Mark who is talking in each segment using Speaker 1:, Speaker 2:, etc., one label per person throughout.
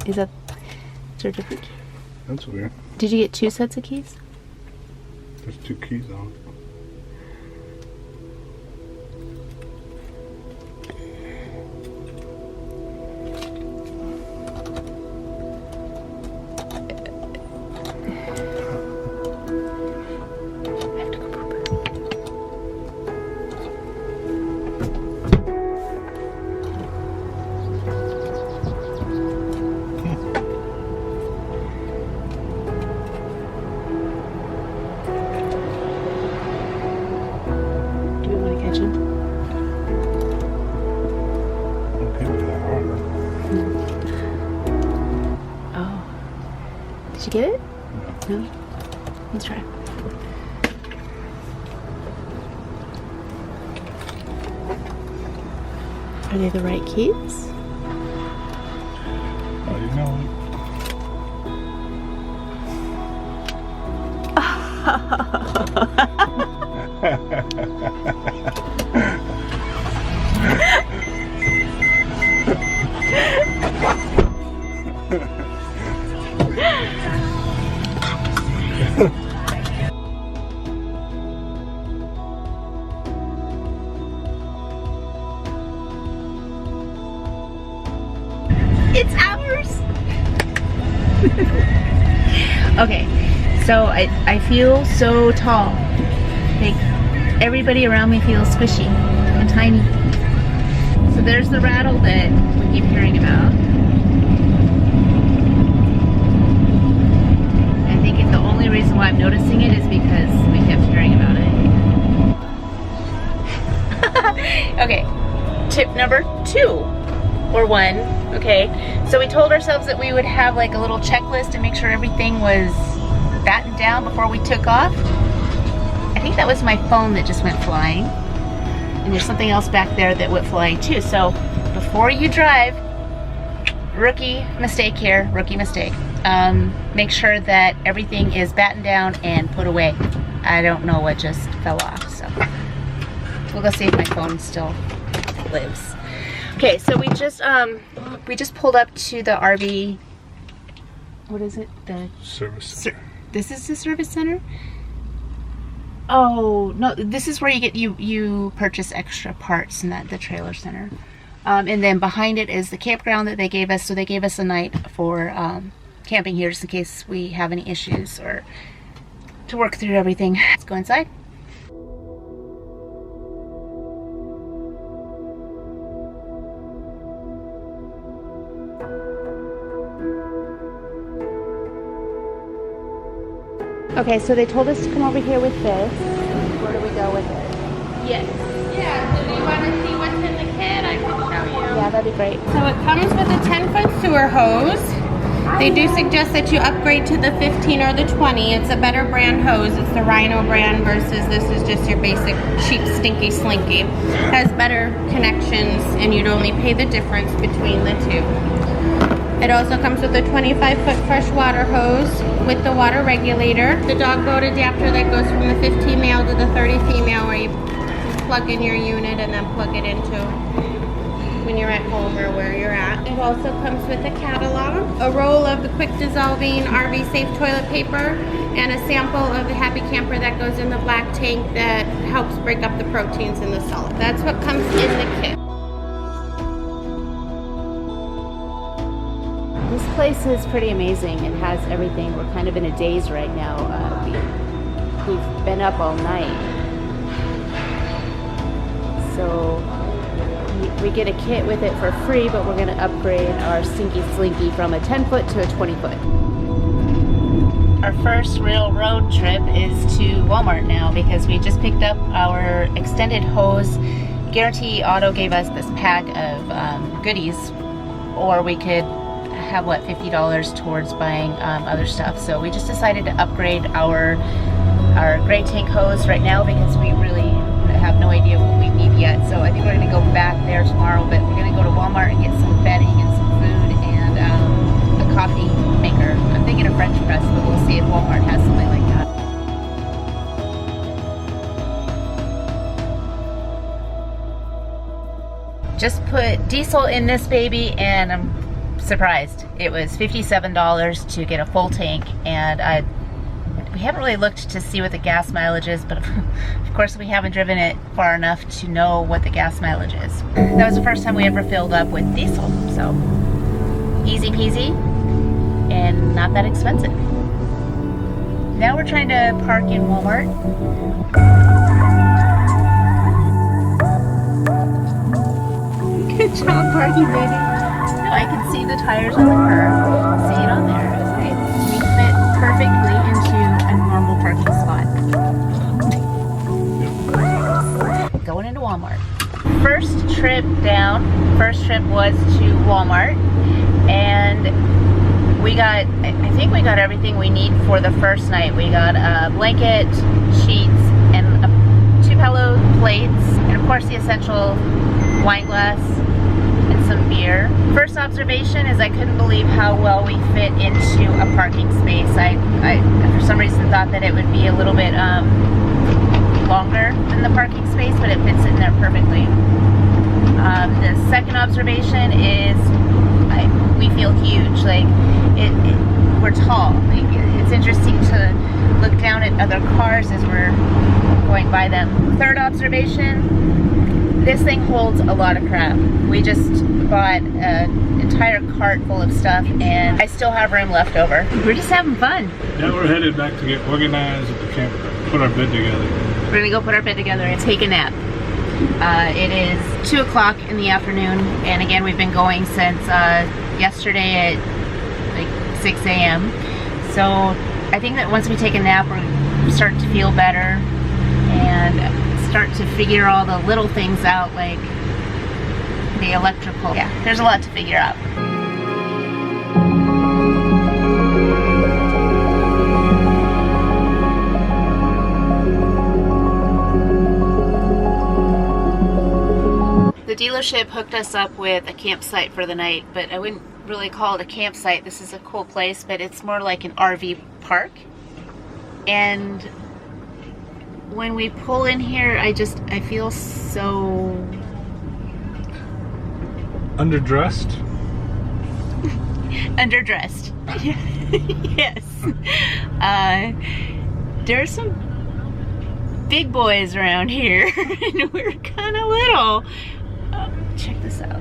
Speaker 1: Is there a different key?
Speaker 2: That's weird.
Speaker 1: Did you get 2 sets of keys?
Speaker 2: There's 2 keys on it.
Speaker 1: Did you get it? No. Let's try. Are they the right keys?
Speaker 2: Oh, you know
Speaker 1: It's ours! Okay, so I feel so tall. Like, everybody around me feels squishy and tiny. So there's the rattle that we keep hearing about. I think the only reason why I'm noticing it is because we kept hearing about it. Okay, tip number 2. Or 1, okay? So we told ourselves that we would have like a little checklist to make sure everything was battened down before we took off. I think that was my phone that just went flying. And there's something else back there that went flying too. So before you drive, rookie mistake here, rookie mistake. Make sure that everything is battened down and put away. I don't know what just fell off, so we'll go see if my phone still lives. Okay, so we just pulled up to the RV. What is it? The
Speaker 2: service center.
Speaker 1: This is the service center? Oh no, this is where you purchase extra parts in the trailer center. And then behind it is the campground that they gave us. So they gave us a night for camping here just in case we have any issues or to work through everything. Let's go inside. Okay, so they told us to come over here with this. Where do we go with it?
Speaker 3: Yes. Yeah, so do you want to see what's in the kit? I can show you.
Speaker 1: Yeah, that'd be great.
Speaker 3: So it comes with a 10-foot sewer hose. They do suggest that you upgrade to the 15 or the 20. It's a better brand hose. It's the Rhino brand versus this is just your basic cheap stinky slinky. It has better connections and you'd only pay the difference between the two. It also comes with a 25-foot freshwater hose with the water regulator. The dog boat adapter that goes from the 15 male to the 30 female where you plug in your unit and then plug it into when you're at home or where you're at. It also comes with a catalog, a roll of the quick dissolving RV safe toilet paper, and a sample of the Happy Camper that goes in the black tank that helps break up the proteins in the salt. That's what comes in the kit.
Speaker 1: This place is pretty amazing. It has everything. We're kind of in a daze right now. We've been up all night. So we get a kit with it for free, but we're going to upgrade our Stinky Slinky from a 10-foot to a 20-foot. Our first real road trip is to Walmart now because we just picked up our extended hose. Guaranty Auto gave us this pack of goodies, or we could have what, $50 towards buying other stuff. So we just decided to upgrade our gray tank hose right now because we really have no idea what we need yet. So I think we're going to go back there tomorrow, but we're going to go to Walmart and get some bedding and some food and a coffee maker. I'm thinking a French press, but we'll see if Walmart has something like that. Just put diesel in this baby and I'm surprised. It was $57 to get a full tank, and we haven't really looked to see what the gas mileage is, but of course we haven't driven it far enough to know what the gas mileage is. That was the first time we ever filled up with diesel, so easy peasy and not that expensive. Now we're trying to park in Walmart. Good job parking, baby. No, I can see the tires on the curb. See it on there. Okay. We fit perfectly into a normal parking spot. Going into Walmart. First trip was to Walmart, and we got, I think we got everything we need for the first night. We got a blanket, sheets, and 2 pillow plates, and of course the essential wine glass and some beer. First observation is I couldn't believe how well we fit into a parking space. I for some reason thought that it would be a little bit longer than the parking space, but it fits in there perfectly. The second observation is we feel huge. Like we're tall. Like, it's interesting to look down at other cars as we're going by them. Third observation, this thing holds a lot of crap. We just bought an entire cart full of stuff, and I still have room left over. We're just having fun.
Speaker 2: Now we're headed back to get organized at the campground. Put our bed together.
Speaker 1: We're gonna go put our bed together and take a nap. It is 2 o'clock in the afternoon, and again we've been going since yesterday at like 6 a.m. So I think that once we take a nap, we're starting to feel better and start to figure all the little things out, like the electrical. Yeah, there's a lot to figure out. The dealership hooked us up with a campsite for the night, but I wouldn't really call it a campsite. This is a cool place, but it's more like an RV park. And when we pull in here, I feel so
Speaker 2: Underdressed?
Speaker 1: underdressed. Yes. There's some big boys around here, and we're kind of little. Check this out.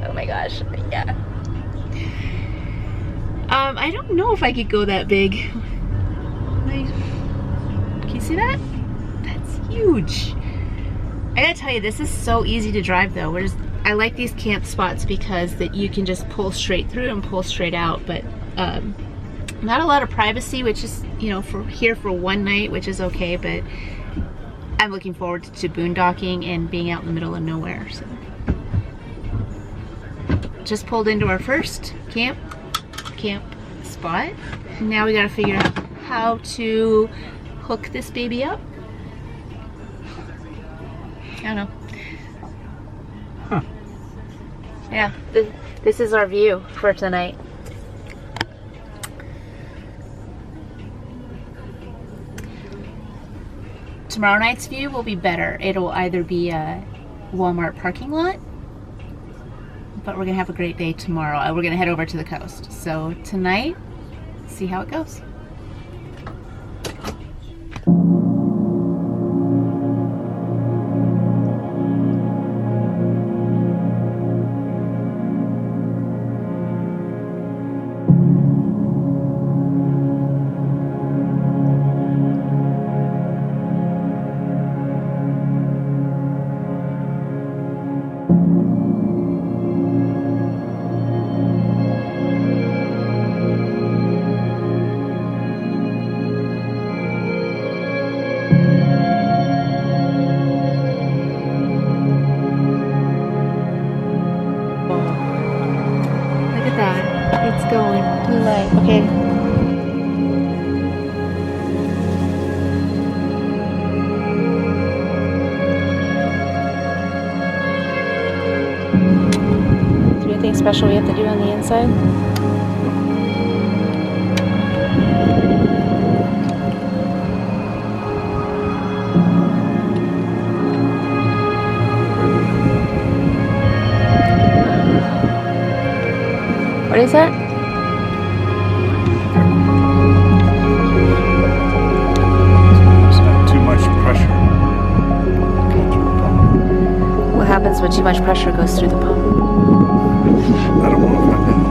Speaker 1: Oh my gosh, yeah. I don't know if I could go that big. Can you see that? That's huge. I gotta tell you, this is so easy to drive though. I like these camp spots because that you can just pull straight through and pull straight out, but not a lot of privacy, which is, you know, for here for one night, which is okay, but I'm looking forward to boondocking and being out in the middle of nowhere. So just pulled into our first camp spot. Now we gotta figure out how to hook this baby up. I don't know. Huh. Yeah, this is our view for tonight. Tomorrow night's view will be better. It'll either be a Walmart parking lot, but we're gonna have a great day tomorrow. We're gonna head over to the coast. So tonight, see how it goes. It's going. Blue light. Okay. Is there anything special we have to do on the inside? What is that?
Speaker 2: It's not too much pressure.
Speaker 1: What happens when too much pressure goes through the pump?
Speaker 2: I don't want to find out.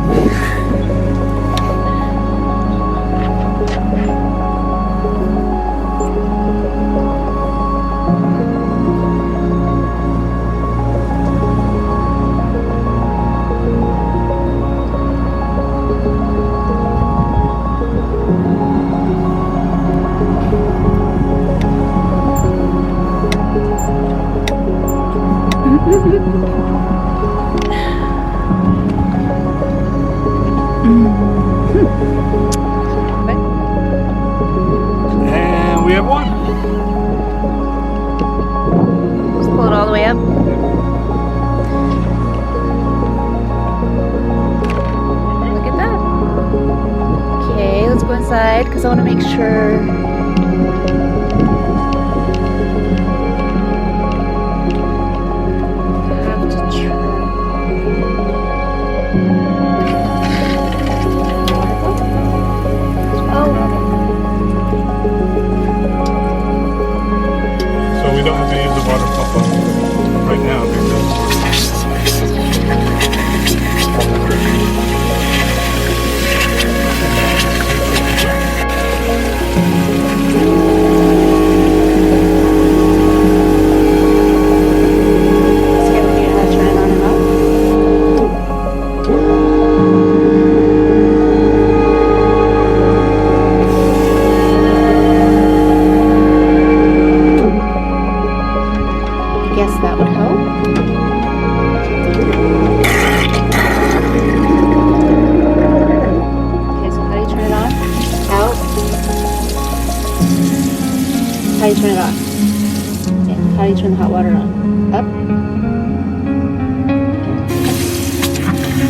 Speaker 2: And we have one.
Speaker 1: Just pull it all the way up. Look at that. Okay, let's go inside because I want to make sure.
Speaker 2: So we don't have to use the water pump right now
Speaker 1: How do you turn it off? Yeah. How do you turn the hot water on? Up?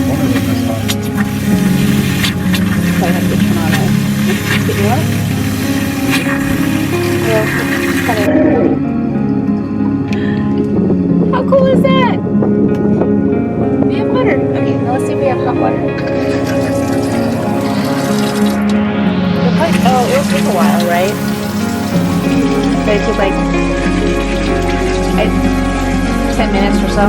Speaker 2: One of them is hot.
Speaker 1: Probably have to turn on it. Did you want it? Yeah. Kind of. How cool is that? We have water. Okay, now let's see if we have hot water. Oh, it'll take a while, right? But it took like 10 minutes or so.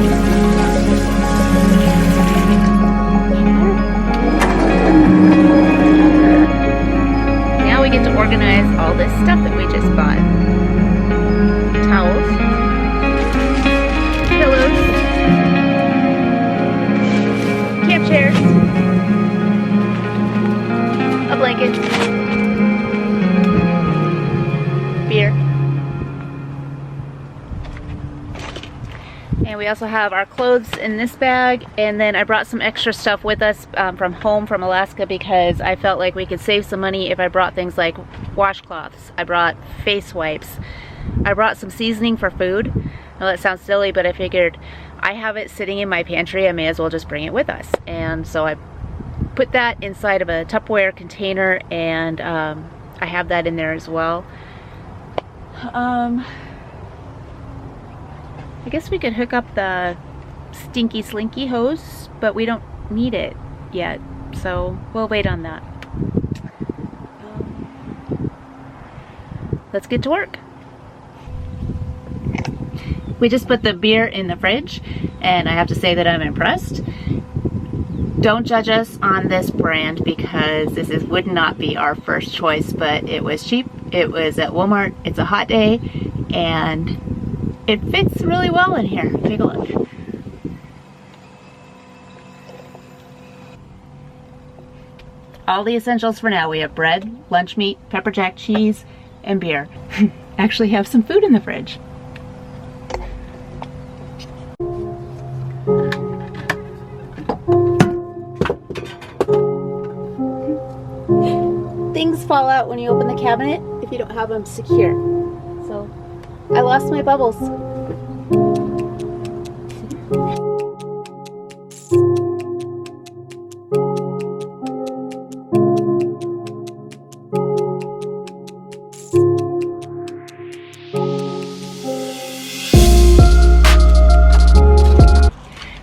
Speaker 1: Now we get to organize all this stuff that we just bought. Towels, pillows, camp chairs, a blanket, beer. And we also have our clothes in this bag, and then I brought some extra stuff with us from home from Alaska because I felt like we could save some money if I brought things like washcloths. I brought face wipes. I brought some seasoning for food. I know that sounds silly, but I figured I have it sitting in my pantry, I may as well just bring it with us. And so I put that inside of a Tupperware container, and I have that in there as well. I guess we could hook up the stinky slinky hose, but we don't need it yet, so we'll wait on that. Let's get to work. We just put the beer in the fridge, and I have to say that I'm impressed. Don't judge us on this brand because this would not be our first choice, but it was cheap. It was at Walmart. It's a hot day, and it fits really well in here. Take a look. All the essentials for now. We have bread, lunch meat, pepper jack cheese, and beer. Actually have some food in the fridge. Things fall out when you open the cabinet if you don't have them secure. So I lost my bubbles.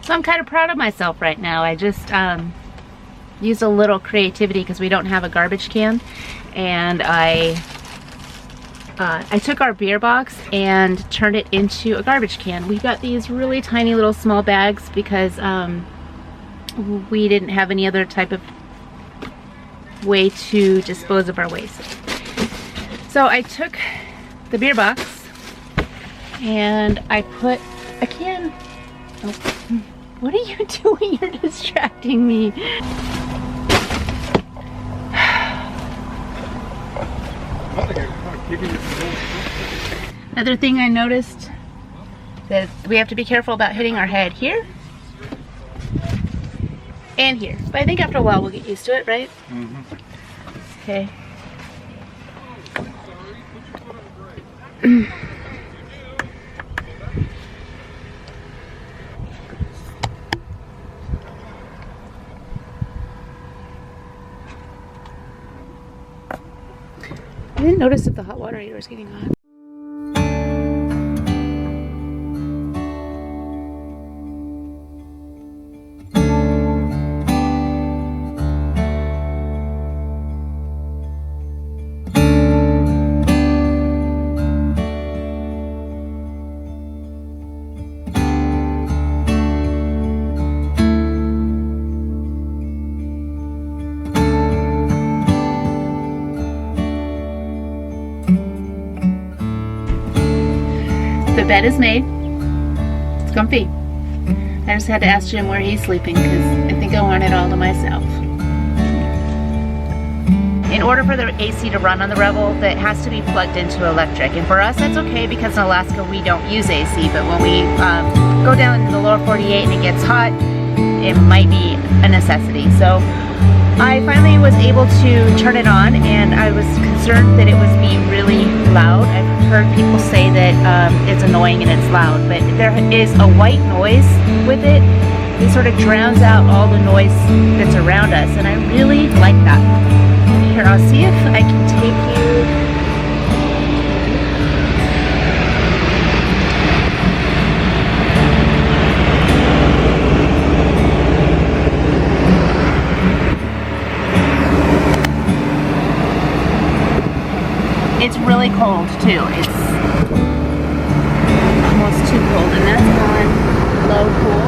Speaker 1: So I'm kind of proud of myself right now. I just used a little creativity because we don't have a garbage can, and I took our beer box and turned it into a garbage can. We got these really tiny little small bags because we didn't have any other type of way to dispose of our waste. So I took the beer box and I put a can. Oh, what are you doing? You're distracting me. Another thing I noticed that we have to be careful about hitting our head here and here. But I think after a while we'll get used to it, right? Mm-hmm. Okay. I didn't notice if the hot water heater was getting hot. The bed is made. It's comfy. I just had to ask Jim where he's sleeping because I think I want it all to myself. In order for the AC to run on the Revel, that has to be plugged into electric. And for us, that's okay because in Alaska we don't use AC. But when we go down into the lower 48 and it gets hot, it might be a necessity. So I finally was able to turn it on, and I was concerned that it was being really loud. I've heard people say that it's annoying and it's loud, but there is a white noise with it. It sort of drowns out all the noise that's around us, and I really like that. Here, I'll see if I can take you. It's really cold too. It's almost too cold, and that's on low cool.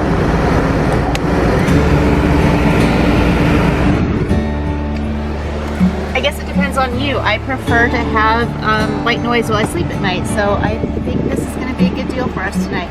Speaker 1: I guess it depends on you. I prefer to have white noise while I sleep at night, so I think this is going to be a good deal for us tonight.